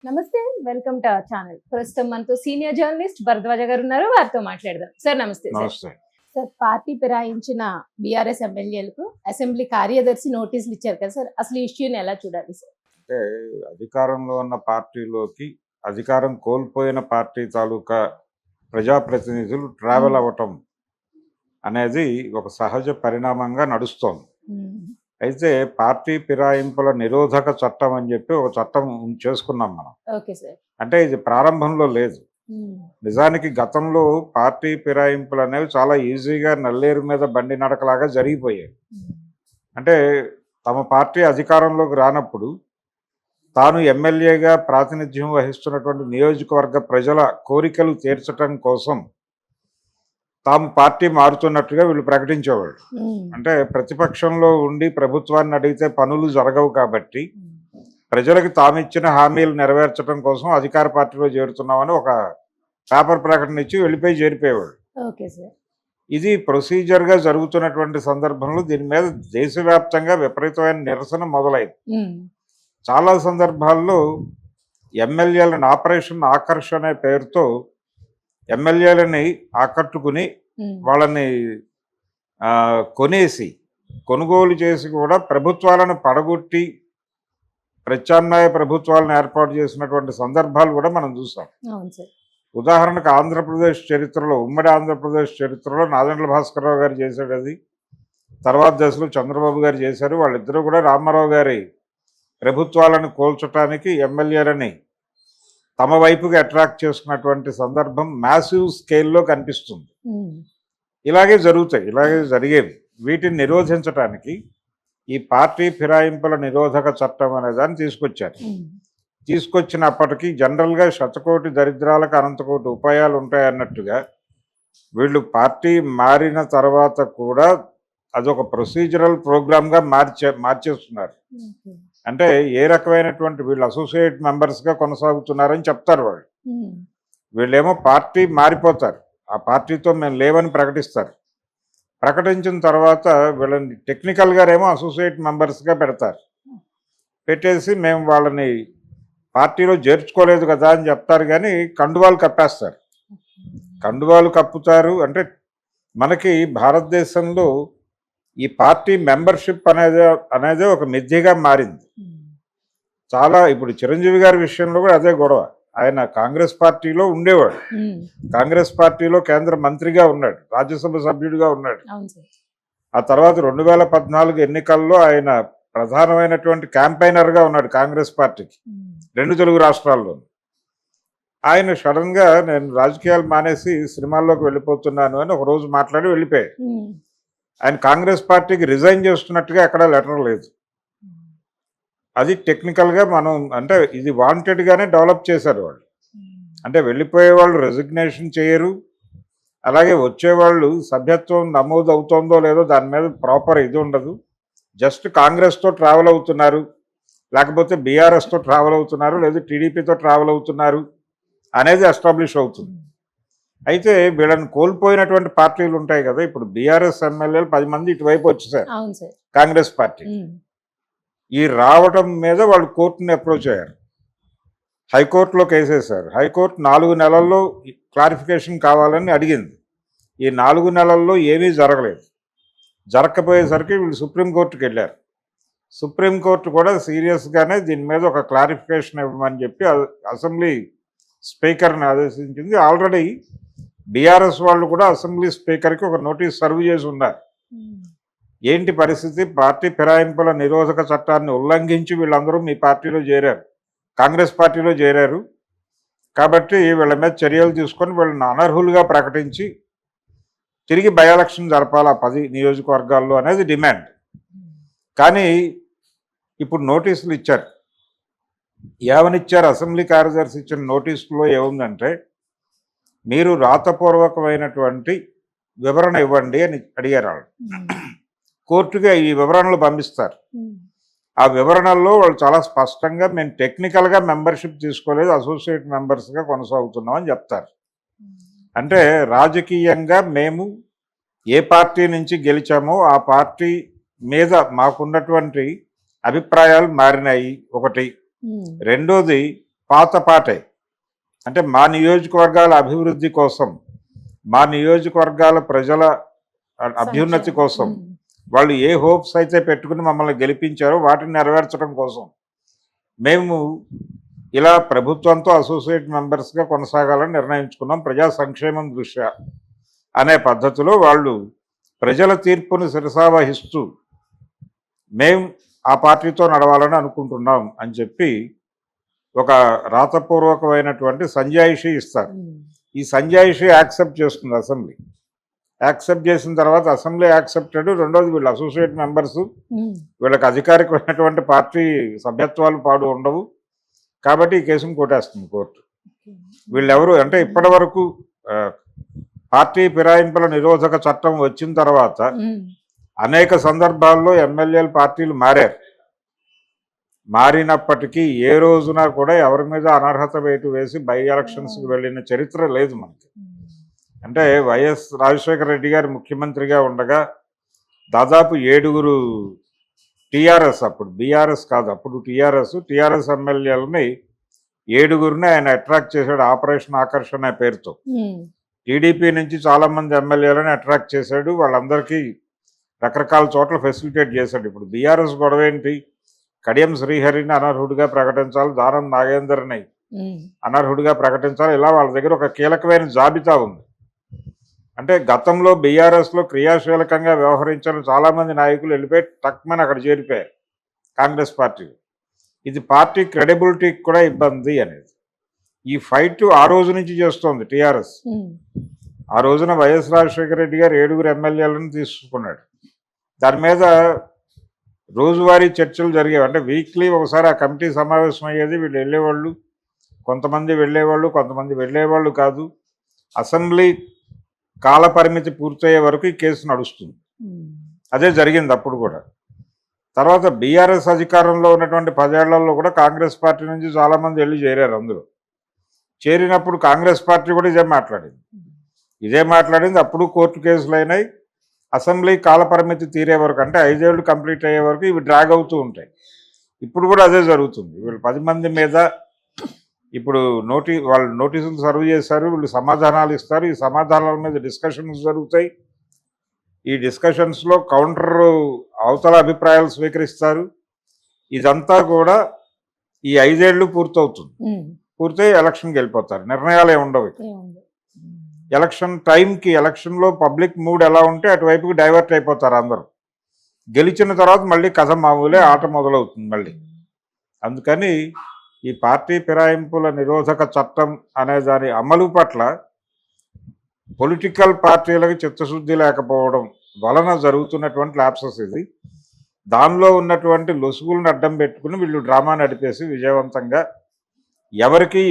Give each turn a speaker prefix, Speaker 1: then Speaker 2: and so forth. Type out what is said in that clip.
Speaker 1: నమస్తే. Welcome to our channel. ప్రస్తుతం మనతో సీనియర్ జర్నలిస్ట్ భరద్వాజ గారు ఉన్నారు. వారితో మాట్లాడదాం. సార్ నమస్తే.
Speaker 2: నమస్తే.
Speaker 1: సార్ పార్టీ ఫిరాయించిన బీఆర్ఎస్ ఎమ్మెల్యేలకు అసెంబ్లీ కార్యదర్శి నోటీసులు ఇచ్చారు కదా సార్, అసలు ఈ ఇష్యూని ఎలా చూడాలి సార్?
Speaker 2: అంటే అధికారంలో ఉన్న పార్టీలోకి అధికారం కోల్పోయిన పార్టీ తాలూకా ప్రజాప్రతినిధులు ట్రావెల్ అవ్వటం అనేది ఒక సహజ పరిణామంగా నడుస్తోంది. అయితే పార్టీ ఫిరాయింపుల నిరోధక చట్టం అని చెప్పి ఒక చట్టం చేసుకున్నాం మనం.
Speaker 1: Okay sir.
Speaker 2: అంటే ఇది ప్రారంభంలో లేదు. నిజానికి గతంలో పార్టీ ఫిరాయింపులు అనేవి చాలా ఈజీగా నల్లేరు మీద బండి నడకలాగా జరిగిపోయాయి. అంటే తమ పార్టీ అధికారంలోకి రానప్పుడు తాను ఎమ్మెల్యేగా ప్రాతినిధ్యం వహిస్తున్నటువంటి నియోజకవర్గ ప్రజల కోరికలు తీర్చడం కోసం తాము పార్టీ మారుతున్నట్టుగా వీళ్ళు ప్రకటించేవాళ్ళు. అంటే ప్రతిపక్షంలో ఉండి ప్రభుత్వాన్ని అడిగితే పనులు జరగవు కాబట్టి ప్రజలకు తాము ఇచ్చిన హామీలు నెరవేర్చడం కోసం అధికార పార్టీలో చేరుతున్నామని ఒక పేపర్ ప్రకటన ఇచ్చి వెళ్ళిపోయి చేరిపోయేవాళ్ళు. ఇది ప్రొసీజర్గా జరుగుతున్నటువంటి సందర్భంలో దీని మీద దేశవ్యాప్తంగా విపరీతమైన నిరసన మొదలైంది. చాలా సందర్భాల్లో ఎమ్మెల్యేలను ఆపరేషన్ ఆకర్షణ అనే పేరుతో ఎమ్మెల్యేలని ఆకట్టుకుని వాళ్ళని కొనేసి కొనుగోలు చేసి కూడా ప్రభుత్వాలను పడగొట్టి ప్రత్యామ్నాయ ప్రభుత్వాలను ఏర్పాటు చేసినటువంటి సందర్భాలు కూడా మనం చూసాం. ఉదాహరణకు ఆంధ్రప్రదేశ్ చరిత్రలో, ఉమ్మడి ఆంధ్రప్రదేశ్ చరిత్రలో నాదెండ్ల భాస్కరరావు గారు చేశాడు అది. తర్వాత దశలో చంద్రబాబు గారు చేశారు. వాళ్ళిద్దరూ కూడా రామారావు గారి ప్రభుత్వాలను కోల్చడానికి ఎమ్మెల్యేలని తమ వైపుగా అట్రాక్ట్ చేసుకున్నటువంటి సందర్భం మ్యాసివ్ స్కేల్లో కనిపిస్తుంది. ఇలాగే జరుగుతాయి, ఇలాగే జరిగేవి. వీటిని నిరోధించడానికి ఈ పార్టీ ఫిరాయింపుల నిరోధక చట్టం అనే దాన్ని తీసుకొచ్చారు. తీసుకొచ్చినప్పటికీ జనరల్గా శతకోటి దరిద్రాలకు అనంతకోటి ఉపాయాలు ఉంటాయన్నట్టుగా వీళ్ళు పార్టీ మారిన తర్వాత కూడా అదొక ప్రొసీజరల్ ప్రోగ్రామ్గా మార్చేస్తున్నారు. అంటే ఏ రకమైనటువంటి వీళ్ళు అసోసియేట్ మెంబర్స్గా కొనసాగుతున్నారని చెప్తారు వాళ్ళు. వీళ్ళేమో పార్టీ మారిపోతారు, ఆ పార్టీతో మేము లేవని ప్రకటిస్తారు. ప్రకటించిన తర్వాత వీళ్ళని టెక్నికల్గానేమో అసోసియేట్ మెంబర్స్గా పెడతారు. పెట్టేసి మేము వాళ్ళని పార్టీలో చేర్చుకోలేదు కదా అని చెప్తారు, కానీ కండువాలు కప్పేస్తారు. కండువాలు కప్పుతారు. అంటే మనకి భారతదేశంలో ఈ పార్టీ మెంబర్షిప్ అనేది ఒక మిథ్యగా మారింది. చాలా ఇప్పుడు చిరంజీవి గారి విషయంలో కూడా అదే గొడవ. ఆయన కాంగ్రెస్ పార్టీలో ఉండేవాడు, కాంగ్రెస్ పార్టీలో కేంద్ర మంత్రిగా ఉన్నాడు, రాజ్యసభ సభ్యుడిగా ఉన్నాడు. ఆ తర్వాత 2014 ఎన్నికల్లో ఆయన ప్రధానమైనటువంటి క్యాంపెయినర్గా ఉన్నాడు కాంగ్రెస్ పార్టీకి 2 తెలుగు రాష్ట్రాల్లో. ఆయన సడన్గా నేను రాజకీయాలు మానేసి సినిమాల్లోకి వెళ్ళిపోతున్నాను అని ఒక రోజు మాట్లాడి వెళ్ళిపోయాడు. ఆయన కాంగ్రెస్ పార్టీకి రిజైన్ చేస్తున్నట్టుగా ఎక్కడా లెటర్ లేదు. అది టెక్నికల్గా మనం అంటే ఇది వాంటెడ్గానే డెవలప్ చేశారు వాళ్ళు. అంటే వెళ్ళిపోయే వాళ్ళు రెసిగ్నేషన్ చేయరు, అలాగే వచ్చేవాళ్ళు సభ్యత్వం నమోదు అవుతుందో లేదో దాని మీద ప్రాపర్ ఇది ఉండదు. జస్ట్ కాంగ్రెస్తో ట్రావెల్ అవుతున్నారు, లేకపోతే బీఆర్ఎస్తో ట్రావెల్ అవుతున్నారు, లేదా టీడీపీతో ట్రావెల్ అవుతున్నారు అనేది ఎస్టాబ్లిష్ అవుతుంది. అయితే వీళ్ళని కోల్పోయినటువంటి పార్టీలు ఉంటాయి కదా, ఇప్పుడు బీఆర్ఎస్ ఎమ్మెల్యేలు 10 మంది ఇటువైపు వచ్చేసారు కాంగ్రెస్ పార్టీ. ఈ రావటం మీద వాళ్ళు కోర్టుని అప్రోచ్ అయ్యారు, హైకోర్టులో కేసేశారు. హైకోర్టు 4 నెలల్లో క్లారిఫికేషన్ కావాలని అడిగింది. ఈ 4 నెలల్లో ఏమీ జరగలేదు. జరగకపోయేసరికి వీళ్ళు సుప్రీంకోర్టుకి వెళ్ళారు. సుప్రీంకోర్టు కూడా సీరియస్గానే దీని మీద ఒక క్లారిఫికేషన్ ఇవ్వమని చెప్పి అసెంబ్లీ స్పీకర్ని ఆదేశించింది. ఆల్రెడీ బీఆర్ఎస్ వాళ్ళు కూడా అసెంబ్లీ స్పీకర్కి ఒక నోటీస్ సర్వ్ చేసి ఉన్నారు. ఏంటి పరిస్థితి, పార్టీ ఫిరాయింపుల నిరోధక చట్టాన్ని ఉల్లంఘించి వీళ్ళందరూ మీ పార్టీలో చేరారు, కాంగ్రెస్ పార్టీలో చేరారు కాబట్టి వీళ్ళ మీద చర్యలు తీసుకొని వీళ్ళని అనర్హులుగా ప్రకటించి తిరిగి బై ఎలక్షన్ జరపాలి 10 నియోజకవర్గాల్లో అనేది డిమాండ్. కానీ ఇప్పుడు నోటీసులు ఇచ్చారు. ఏమనిచ్చారు? అసెంబ్లీ కార్యదర్శి ఇచ్చిన నోటీసులో ఏముందంటే, మీరు రాతపూర్వకమైనటువంటి వివరణ ఇవ్వండి అని అడిగారు వాళ్ళు. కోర్టుగా ఈ వివరణలు పంపిస్తారు. ఆ వివరణల్లో వాళ్ళు చాలా స్పష్టంగా మేము టెక్నికల్గా మెంబర్షిప్ తీసుకోలేదు, అసోసియేట్ మెంబర్స్గా కొనసాగుతున్నాం అని చెప్తారు. అంటే రాజకీయంగా మేము ఏ పార్టీ నుంచి గెలిచామో ఆ పార్టీ మీద మాకున్నటువంటి అభిప్రాయాలు మారినాయి ఒకటి. రెండోది పాత పాటే. అంటే మా నియోజకవర్గాల అభివృద్ధి కోసం, మా నియోజకవర్గాల ప్రజల అభ్యున్నతి
Speaker 1: సంక్షేమం.
Speaker 2: కోసం వాళ్ళు ఏ హోప్స్ అయితే పెట్టుకుని మమ్మల్ని గెలిపించారో వాటిని నెరవేర్చడం కోసం మేము ఇలా ప్రభుత్వంతో అసోసియేట్ మెంబర్స్గా కొనసాగాలని నిర్ణయించుకున్నాం ప్రజా సంక్షేమం దృష్ట్యా అనే పద్ధతిలో వాళ్ళు ప్రజల తీర్పును శిరసావహిస్తూ మేం ఆ పార్టీతో నడవాలని అనుకుంటున్నాం అని చెప్పి ఒక రాతపూర్వకమైనటువంటి సంజాయిషి ఇస్తారు. ఈ సంజాయిషి యాక్సెప్ట్ చేస్తుంది అసెంబ్లీ. యాక్సెప్ట్ చేసిన తర్వాత అసెంబ్లీ యాక్సెప్టెడ్. రెండోది వీళ్ళు అసోసియేట్ మెంబర్స్, వీళ్ళకి అధికారికమైనటువంటి పార్టీ సభ్యత్వాలు పాడు ఉండవు కాబట్టి ఈ కేసును కొట్టేస్తుంది కోర్టు. వీళ్ళెవరు అంటే ఇప్పటి వరకు పార్టీ ఫిరాయింపుల నిరోధక చట్టం వచ్చిన తర్వాత అనేక సందర్భాల్లో ఎమ్మెల్యేలు పార్టీలు మారినప్పటికీ ఏ రోజున కూడా ఎవరి మీద అనర్హత వేటు వేసి బై ఎలక్షన్స్కి వెళ్ళిన చరిత్ర లేదు మనకి. అంటే వైఎస్ రాజశేఖర రెడ్డి గారు ముఖ్యమంత్రిగా ఉండగా దాదాపు 7 టీఆర్ఎస్, అప్పుడు బీఆర్ఎస్ కాదు, అప్పుడు టీఆర్ఎస్ ఎమ్మెల్యేలని 7 ఆయన అట్రాక్ట్ చేశాడు ఆపరేషన్ ఆకర్షణ అనే పేరుతో. టీడీపీ నుంచి చాలామంది ఎమ్మెల్యేలను అట్రాక్ట్ చేశాడు. వాళ్ళందరికీ రకరకాల చోట్ల ఫెసిలిటేట్ చేశాడు. ఇప్పుడు బీఆర్ఎస్ గొడవ ఏంటి? కడియం శ్రీహరిని అనర్హుడిగా ప్రకటించాలి, దానం నాగేందర్ని అనర్హుడిగా ప్రకటించాలి. ఇలా వాళ్ళ దగ్గర ఒక కీలకమైన జాబితా ఉంది. అంటే గతంలో బీఆర్ఎస్లో క్రియాశీలకంగా వ్యవహరించిన చాలామంది నాయకులు వెళ్ళిపోయి టక్మని అక్కడ చేరిపోయారు కాంగ్రెస్ పార్టీ. ఇది పార్టీ క్రెడిబిలిటీకి కూడా ఇబ్బంది అనేది. ఈ ఫైట్ ఆ రోజు నుంచి చేస్తోంది టీఆర్ఎస్. ఆ రోజున వైఎస్ రాజశేఖర రెడ్డి గారు 7 ఎమ్మెల్యేలను తీసుకున్నాడు. దాని మీద రోజువారీ చర్చలు జరిగేవి. అంటే వీక్లీ ఒకసారి ఆ కమిటీ సమావేశం అయ్యేది. వీళ్ళు వెళ్ళేవాళ్ళు, కొంతమంది వెళ్ళేవాళ్ళు, కొంతమంది వెళ్ళేవాళ్ళు కాదు. అసెంబ్లీ కాల పరిమితి పూర్తయ్యే వరకు ఈ కేసు నడుస్తుంది. అదే జరిగింది అప్పుడు కూడా. తర్వాత బీఆర్ఎస్ అధికారంలో ఉన్నటువంటి 10 ఏళ్లలో కూడా కాంగ్రెస్ పార్టీ నుంచి చాలామంది వెళ్ళి చేరారు. అందులో చేరినప్పుడు కాంగ్రెస్ పార్టీ కూడా ఇదే మాట్లాడింది. అప్పుడు కోర్టు కేసులు అయినాయి. అసెంబ్లీ కాల పరిమితి తీరే వరకు, అంటే 5 ఏళ్ళు కంప్లీట్ అయ్యే వరకు ఇవి డ్రాగ్ అవుతూ ఉంటాయి. ఇప్పుడు కూడా అదే జరుగుతుంది. వీళ్ళు 10 మంది మీద ఇప్పుడు వాళ్ళు నోటీసులు సర్వ్ చేశారు, వీళ్ళు సమాధానాలు ఇస్తారు. ఈ సమాధానాల మీద డిస్కషన్స్ జరుగుతాయి. ఈ డిస్కషన్స్లో కౌంటర్ అవతల అభిప్రాయాలు స్వీకరిస్తారు. ఇదంతా కూడా ఈ 5 ఏళ్ళు పూర్తవుతుంది. పూర్తయి ఎలక్షన్కి వెళ్ళిపోతారు. నిర్ణయాలు ఏమి ఉండవు. ఎలక్షన్ టైంకి, ఎలక్షన్లో పబ్లిక్ మూడ్ ఎలా ఉంటే అటువైపుకి డైవర్ట్ అయిపోతారు అందరూ. గెలిచిన తర్వాత మళ్ళీ కథ మామూలే, ఆట మొదలవుతుంది మళ్ళీ. అందుకని ఈ పార్టీ ఫిరాయింపుల నిరోధక చట్టం అనే దాని అమలు పట్ల పొలిటికల్ పార్టీలకు చిత్తశుద్ధి లేకపోవడం వలన జరుగుతున్నటువంటి ల్యాప్సెస్ ఇది. దానిలో ఉన్నటువంటి లొసుగులను అడ్డం పెట్టుకుని వీళ్ళు డ్రామా నడిపేసి విజయవంతంగా ఎవరికి